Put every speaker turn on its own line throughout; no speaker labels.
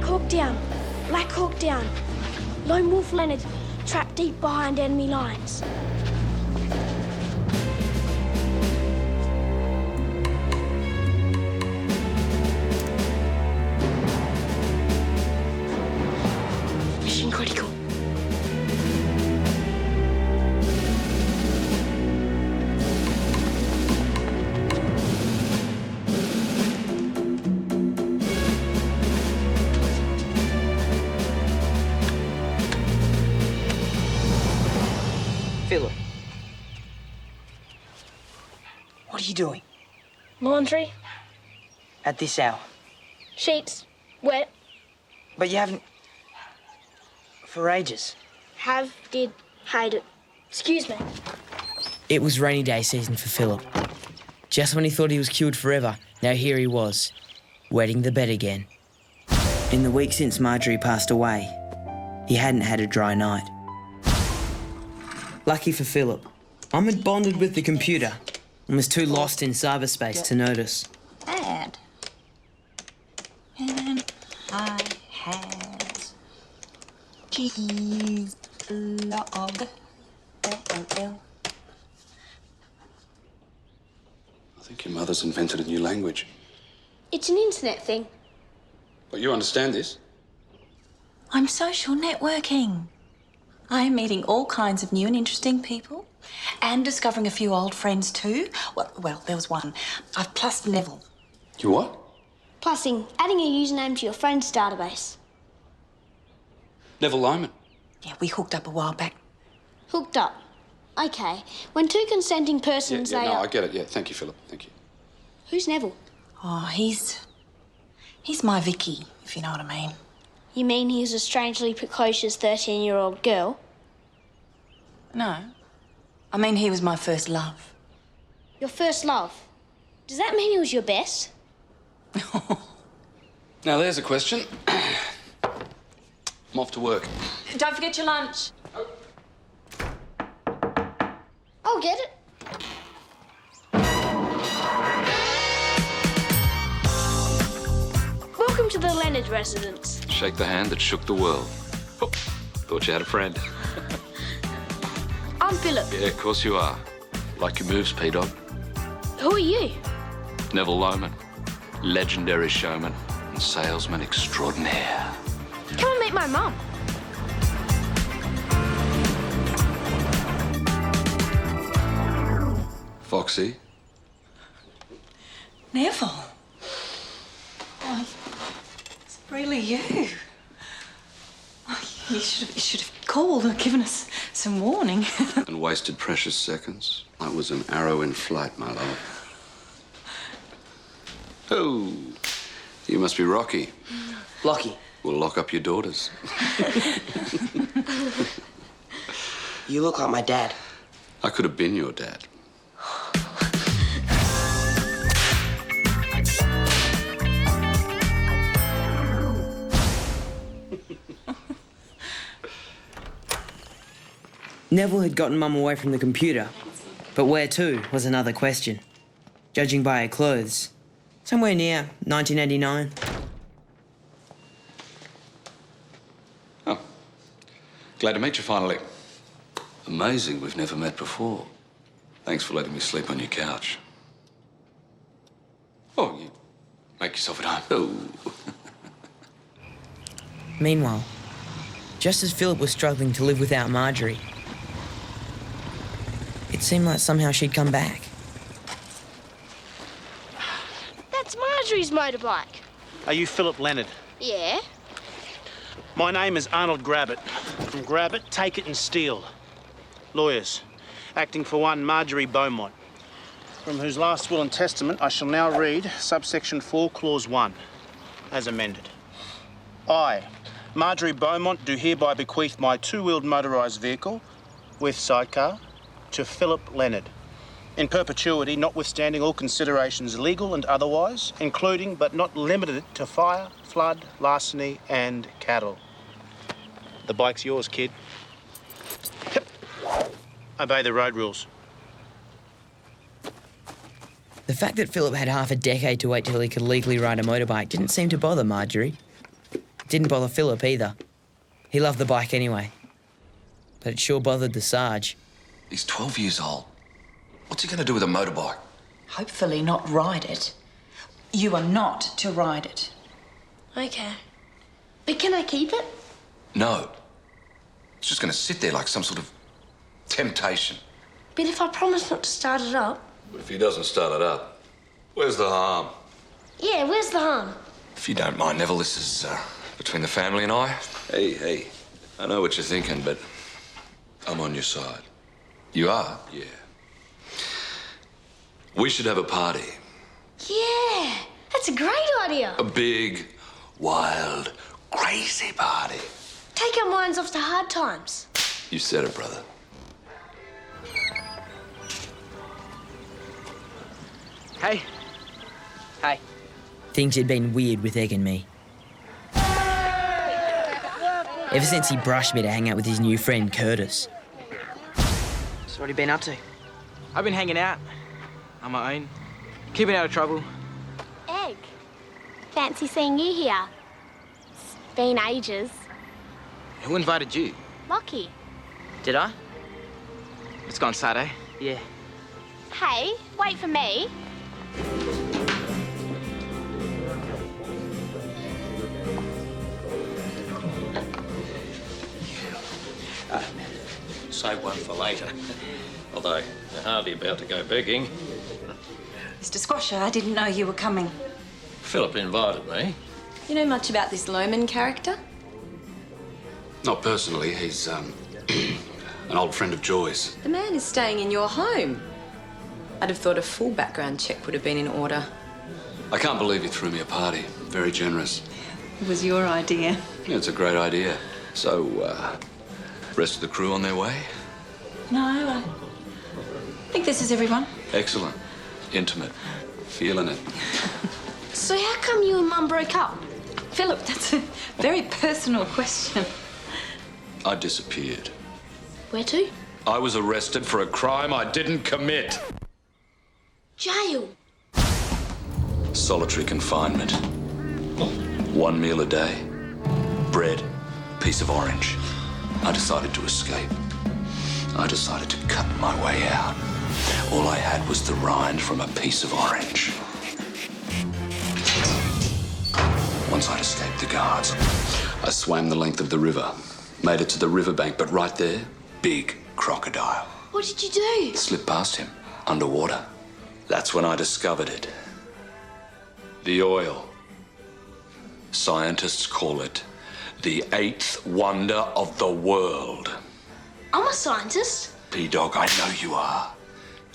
Hawk down. Black Hawk down. Lone Wolf Leonard, trapped deep behind enemy lines. Mission critical.
Philip. What are you doing?
Laundry.
At this hour?
Sheets. Wet.
But you haven't... for ages.
Have, did, hate it. Excuse me.
It was rainy day season for Philip. Just when he thought he was cured forever, now here he was, wetting the bed again. In the week since Marjorie passed away, he hadn't had a dry night. Lucky for Philip, Ahmed bonded with the computer and was too lost in cyberspace to notice.
And I had cheese log. L-O-L.
I think your mother's invented a new language.
It's an internet thing.
But you understand this?
I'm social networking. I am meeting all kinds of new and interesting people and discovering a few old friends too. Well, there was one. I've plussed Neville.
You what?
Plussing, adding a username to your friend's database.
Neville Lyman.
Yeah, we hooked up a while back.
Hooked up. Okay. When two consenting persons
No,
say...
I get it. Yeah, thank you, Philip. Thank you.
Who's Neville?
Oh, he's my Vicky, if you know what I mean.
You mean he's a strangely precocious 13-year-old girl?
No. I mean, he was my first love.
Your first love? Does that mean he was your best?
Now, there's a question. I'm off to work.
Don't forget your lunch.
I'll get it. Welcome to the Leonard residence.
Shake the hand that shook the world. Oh, thought you had a friend.
I'm Philip.
Yeah, of course you are. Like your moves, P-Dog.
Who are you?
Neville Lyman. Legendary showman and salesman extraordinaire.
Come and meet my mum.
Foxy.
Neville. Oh, it's really you. Oh, you should have called or given us some warning.
And wasted precious seconds. That was an arrow in flight, my love. Oh, you must be Rocky.
Lockie.
We'll lock up your daughters.
You look like my dad.
I could have been your dad.
Neville had gotten Mum away from the computer, but where to was another question. Judging by her clothes, somewhere near 1989.
Oh, glad to meet you finally. Amazing we've never met before. Thanks for letting me sleep on your couch. Oh, you make yourself at home. Oh.
Meanwhile, just as Philip was struggling to live without Marjorie, it seemed like somehow she'd come back.
That's Marjorie's motorbike.
Are you Philip Leonard?
Yeah?
My name is Arnold Grabbit. From Grabbit, Take It and Steal. Lawyers, acting for one Marjorie Beaumont, from whose last will and testament I shall now read subsection 4, clause 1, as amended. I, Marjorie Beaumont, do hereby bequeath my two-wheeled motorised vehicle, with sidecar, to Philip Leonard, in perpetuity, notwithstanding all considerations legal and otherwise, including but not limited to fire, flood, larceny and cattle. The bike's yours, kid. Yep. Obey the road rules.
The fact that Philip had half a decade to wait till he could legally ride a motorbike didn't seem to bother Marjorie. Didn't bother Philip either. He loved the bike anyway. But it sure bothered the Sarge.
He's 12 years old. What's he going to do with a motorbike?
Hopefully not ride it. You are not to ride it.
Okay. But can I keep it?
No. It's just going to sit there like some sort of temptation.
But if I promise not to start it up...
But if he doesn't start it up, where's the harm?
Yeah, where's the harm?
If you don't mind, Neville, this is between the family and I. Hey, I know what you're thinking, but I'm on your side. You are? Yeah. We should have a party.
Yeah, that's a great idea.
A big, wild, crazy party.
Take our minds off the hard times.
You said it, brother.
Hey. Hey.
Things had been weird with Egg and me. Ever since he brushed me to hang out with his new friend, Curtis.
So what have you been up to?
I've been hanging out on my own, keeping out of trouble.
Egg, fancy seeing you here. It's been ages.
Who invited you?
Lockie.
Did I?
It's gone Saturday.
Yeah.
Hey, wait for me.
Save one for later. Although they're hardly about to go begging.
Mr. Squasher, I didn't know you were coming.
Philip invited me.
You know much about this Lohman character?
Not personally. He's, an old friend of Joy's.
The man is staying in your home. I'd have thought a full background check would have been in order.
I can't believe you threw me a party. Very generous.
It was your idea.
Yeah, it's a great idea. So, rest of the crew on their way?
No, I think this is everyone.
Excellent. Intimate. Feeling it.
So how come you and Mum broke up?
Philip, that's a very personal question.
I disappeared.
Where to?
I was arrested for a crime I didn't commit.
Jail.
Solitary confinement. 1 meal a day. Bread, piece of orange. I decided to escape. I decided to cut my way out. All I had was the rind from a piece of orange. Once I'd escaped the guards, I swam the length of the river, made it to the riverbank, but right there, big crocodile.
What did you do?
Slipped past him, underwater. That's when I discovered it. The oil. Scientists call it the 8th wonder of the world.
I'm a scientist.
P-Dog, I know you are.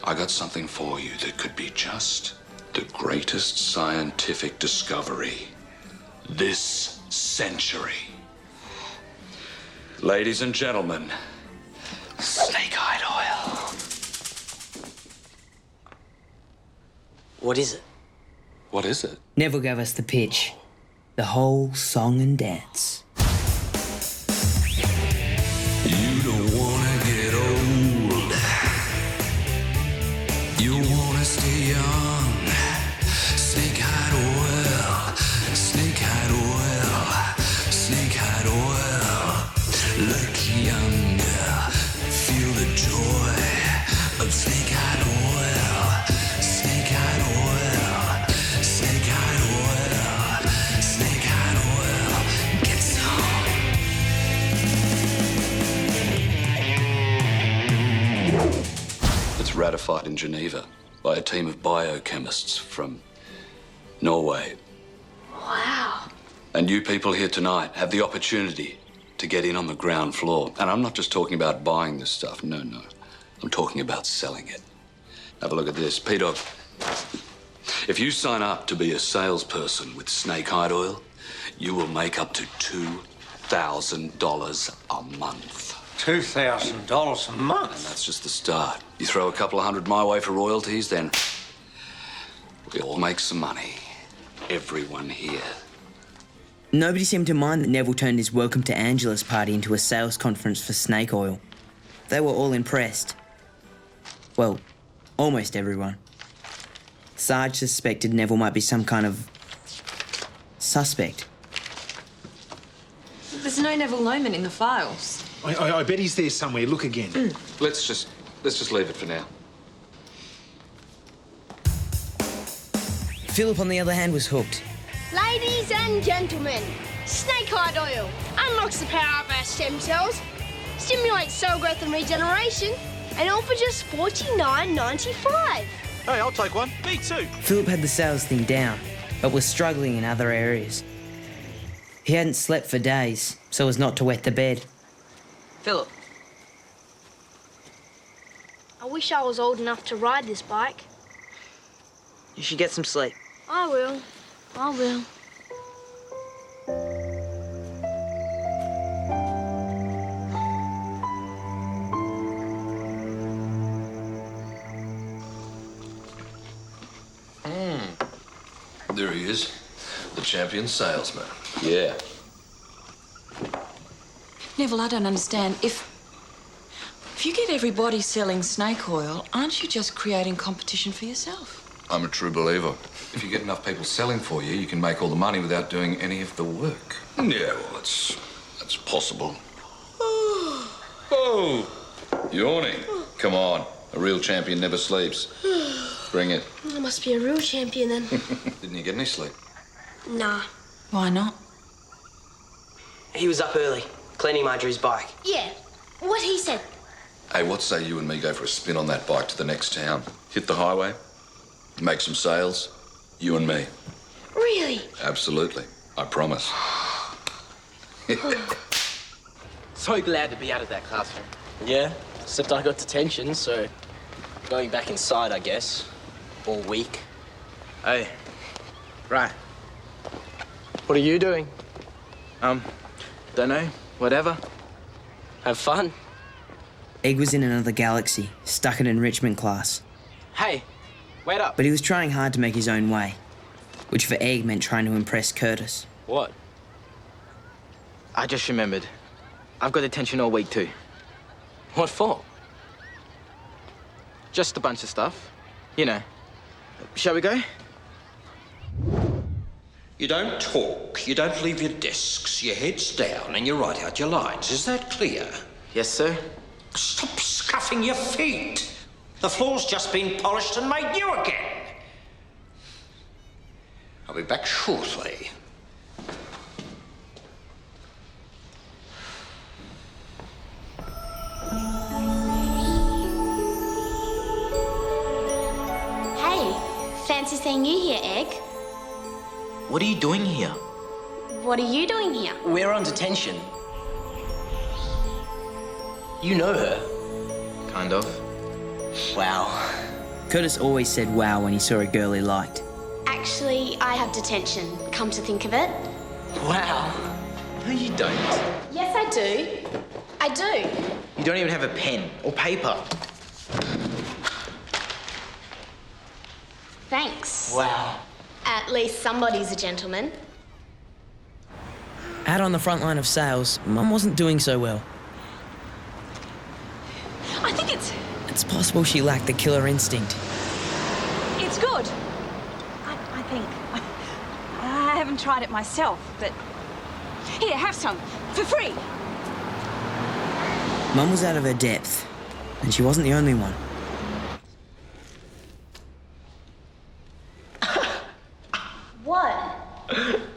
I got something for you that could be just the greatest scientific discovery this century. Ladies and gentlemen, snake-eyed oil.
What is it?
What is it?
Neville gave us the pitch. The whole song and dance.
You don't wanna get old. You wanna stay young. Snake-eyed oil. Snake-eyed oil. Snake-eyed oil. Look younger. Feel the joy of snake-eyed oil. Snake-eyed oil. Snake-eyed oil. Snake-eyed oil. Get some.
It's ratified in Geneva by a team of biochemists from Norway.
Wow.
And you people here tonight have the opportunity to get in on the ground floor. And I'm not just talking about buying this stuff. No. I'm talking about selling it. Have a look at this. P-Dog, if you sign up to be a salesperson with snake-eyed oil, you will make up to $2,000 a month.
$2,000 a month?
And that's just the start. You throw a couple of hundred my way for royalties, then we all make some money. Everyone here.
Nobody seemed to mind that Neville turned his welcome to Angelus party into a sales conference for snake oil. They were all impressed. Well, almost everyone. Sarge suspected Neville might be some kind of suspect.
There's no Neville Loman in the files.
I bet he's there somewhere. Look again.
Let's just leave it for now.
Philip, on the other hand, was hooked.
Ladies and gentlemen, snake-eyed oil unlocks the power of our stem cells, stimulates cell growth and regeneration, and all for just $49.95.
Hey, I'll take one. Me too.
Philip had the sales thing down, but was struggling in other areas. He hadn't slept for days, so as not to wet the bed.
Philip.
I wish I was old enough to ride this bike.
You should get some sleep.
I will. I will.
There he is, the champion salesman. Yeah.
Neville, I don't understand. If you get everybody selling snake oil, aren't you just creating competition for yourself?
I'm a true believer. If you get enough people selling for you, you can make all the money without doing any of the work. Yeah, well, that's possible. Oh, yawning. Come on, a real champion never sleeps. Bring it.
I must be a real champion then.
Didn't you get any sleep?
Nah.
Why not?
He was up early, cleaning Marjorie's bike.
Yeah, what he said.
Hey, what say you and me go for a spin on that bike to the next town? Hit the highway, make some sales, you and me.
Really?
Absolutely, I promise.
So glad to be out of that classroom. Yeah, except I got detention, so going back inside, I guess. All week. Hey, right. What are you doing? Don't know. Whatever. Have fun.
Egg was in another galaxy, stuck in enrichment class.
Hey, wait up.
But he was trying hard to make his own way, which for Egg meant trying to impress Curtis.
What? I just remembered. I've got detention all week too. What for? Just a bunch of stuff. You know. Shall we go?
You don't talk, you don't leave your desks, your head's down and you write out your lines. Is that clear?
Yes, sir.
Stop scuffing your feet. The floor's just been polished and made new again. I'll be back shortly.
Hey, fancy seeing you here, Egg.
What are you doing here?
What are you doing here?
We're on detention. You know her.
Kind of.
Wow.
Curtis always said wow when he saw a girl he liked.
Actually, I have detention, come to think of it.
Wow.
No, you don't.
Yes, I do. I do.
You don't even have a pen or paper.
Thanks.
Wow.
At least somebody's a gentleman.
Out on the front line of sales, Mum wasn't doing so well.
I think
It's possible she lacked the killer instinct.
it's good. I think. I haven't tried it myself, but here, have some for free.
Mum was out of her depth, and she wasn't the only one.
What?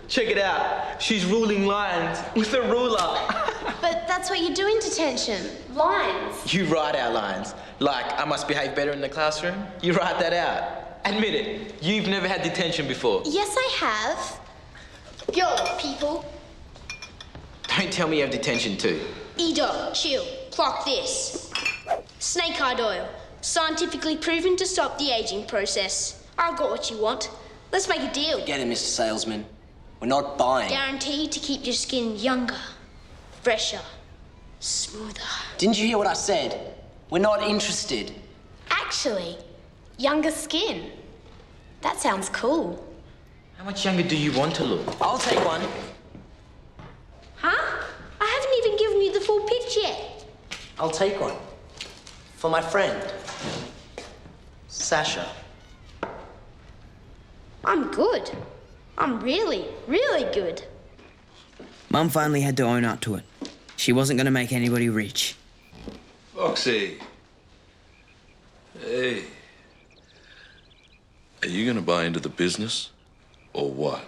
Check it out. She's ruling lines with a ruler.
But that's what you do in detention. Lines.
You write out lines. Like, I must behave better in the classroom. You write that out. Admit it. You've never had detention before.
Yes, I have. Go, people.
Don't tell me you have detention too.
E-dog, chill. Clock this. Snake-eyed oil. Scientifically proven to stop the aging process. I've got what you want. Let's make a deal.
Get it, Mr. Salesman. We're not buying.
Guaranteed to keep your skin younger, fresher, smoother.
Didn't you hear what I said? We're not interested.
Actually, younger skin. That sounds cool.
How much younger do you want to look?
I'll take one.
Huh? I haven't even given you the full pitch yet.
I'll take one. For my friend, Sasha.
I'm good. I'm really, really good.
Mum finally had to own up to it. She wasn't going to make anybody rich.
Foxy. Hey. Are you going to buy into the business or what?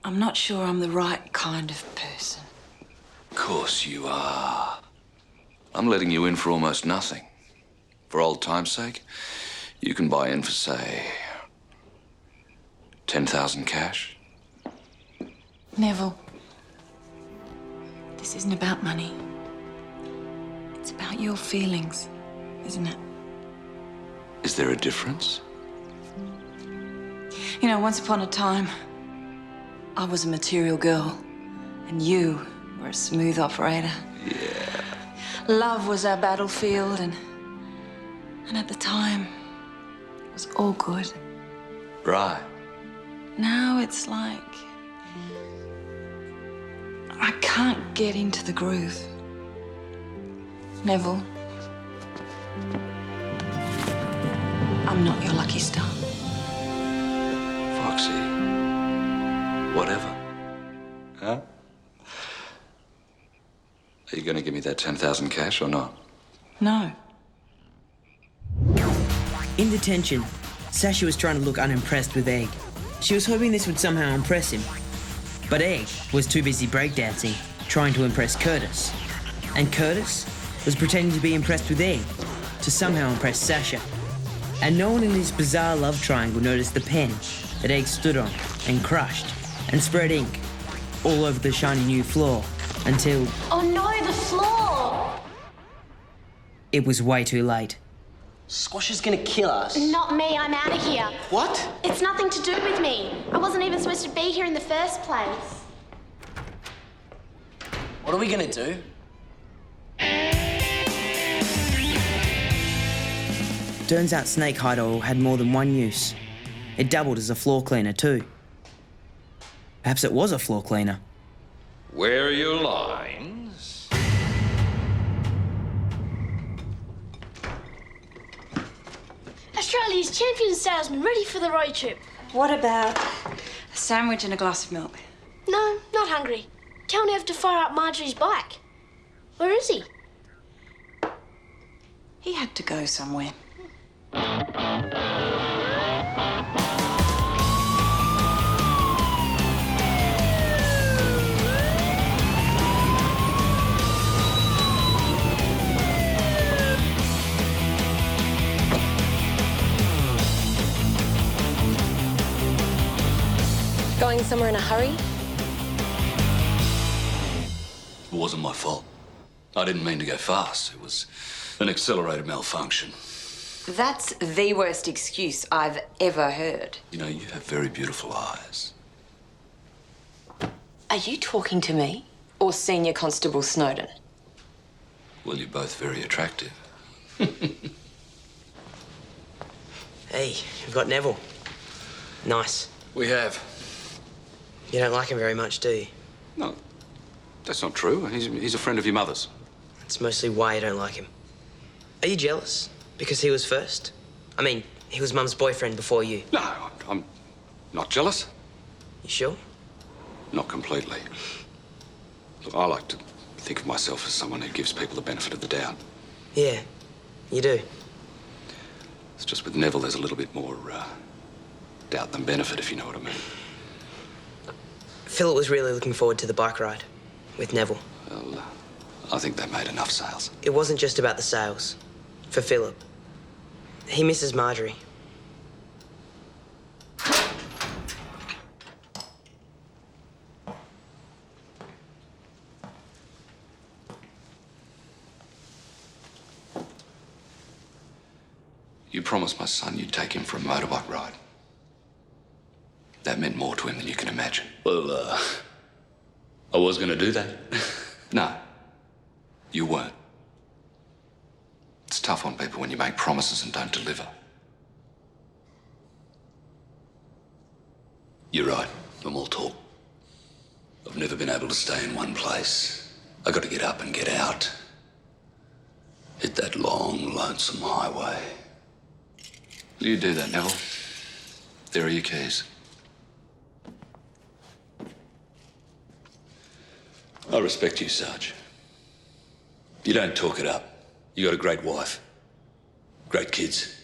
I'm not sure I'm the right kind of person.
Of course you are. I'm letting you in for almost nothing. For old time's sake, you can buy in for, say, 10,000 cash.
Neville, this isn't about money. It's about your feelings, isn't it?
Is there a difference?
You know, once upon a time, I was a material girl, and you were a smooth operator.
Yeah.
Love was our battlefield, and at the time, it was all good.
Right.
Now it's like I can't get into the groove. Neville, I'm not your lucky star.
Foxy. Whatever. Huh? Are you going to give me that 10,000 cash or not?
No.
In detention, Sasha was trying to look unimpressed with Egg. She was hoping this would somehow impress him. But Egg was too busy breakdancing, trying to impress Curtis. And Curtis was pretending to be impressed with Egg, to somehow impress Sasha. And no one in this bizarre love triangle noticed the pen that Egg stood on and crushed and spread ink all over the shiny new floor until...
Oh no, the floor!
It was way too late.
Squash is gonna kill us.
Not me, I'm out of here.
What?
It's nothing to do with me. I wasn't even supposed to be here in the first place.
What are we gonna do?
Turns out snake hide oil had more than one use. It doubled as a floor cleaner too. Perhaps it was a floor cleaner.
Where are your lines?
Australia's champion salesman, ready for the road trip.
What about a sandwich and a glass of milk?
No, not hungry. Tell Nev to fire up Marjorie's bike. Where is he?
He had to go somewhere.
Going somewhere in a hurry?
It wasn't my fault. I didn't mean to go fast. It was an accelerator malfunction.
That's the worst excuse I've ever heard.
You know, you have very beautiful eyes.
Are you talking to me or Senior Constable Snowden?
Well, you're both very attractive.
Hey, we've got Neville. Nice.
We have.
You don't like him very much, do you?
No, that's not true. He's a friend of your mother's.
That's mostly why you don't like him. Are you jealous? Because he was first? I mean, he was Mum's boyfriend before you.
No, I'm not jealous.
You sure?
Not completely. Look, I like to think of myself as someone who gives people the benefit of the doubt.
Yeah, you do.
It's just with Neville, there's a little bit more doubt than benefit, if you know what I mean.
Philip was really looking forward to the bike ride with Neville.
Well, I think they made enough sales.
It wasn't just about the sales. For Philip. He misses Marjorie.
You promised my son you'd take him for a motorbike ride. That meant more to him than you can imagine. Well, I was going to do that. No, you weren't. It's tough on people when you make promises and don't deliver. You're right. I'm all talk. I've never been able to stay in one place. I got to get up and get out. Hit that long, lonesome highway. You do that, Neville. There are your keys. I respect you, Sarge. You don't talk it up. You got a great wife. Great kids.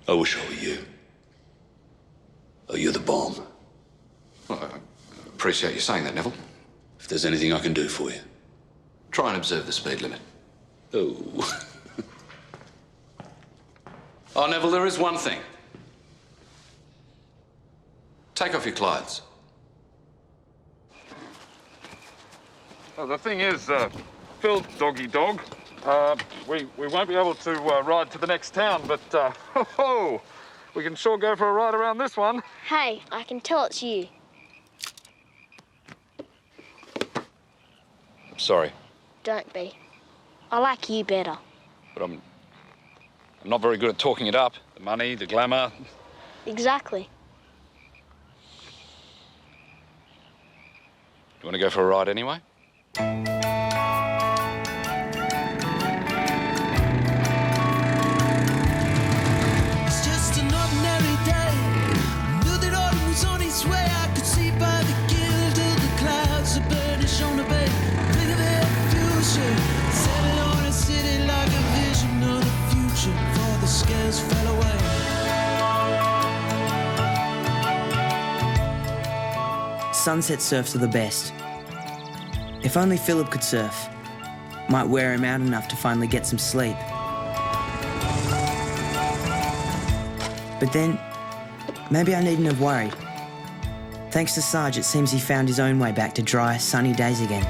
I wish I were you. Oh, you're the bomb. Well, I appreciate you saying that, Neville. If there's anything I can do for you. Try and observe the speed limit. Oh. Oh, Neville, there is one thing. Take off your clothes.
Well, the thing is, Phil, doggy dog, we won't be able to ride to the next town, but we can sure go for a ride around this one.
Hey, I can tell it's you.
Sorry,
Don't be. I like you better.
but I'm not very good at talking it up. The money, the glamour.
Exactly.
You want to go for a ride anyway?
It's just an ordinary day. Knew that autumn was on its way. I could see by the guild of the clouds, the burnish on the bay. Think of their future, setting on a city like a vision of the future. Before the scales fell away.
Sunset surfs are the best. If only Philip could surf. Might wear him out enough to finally get some sleep. But then, maybe I needn't have worried. Thanks to Sarge, it seems he found his own way back to dry, sunny days again.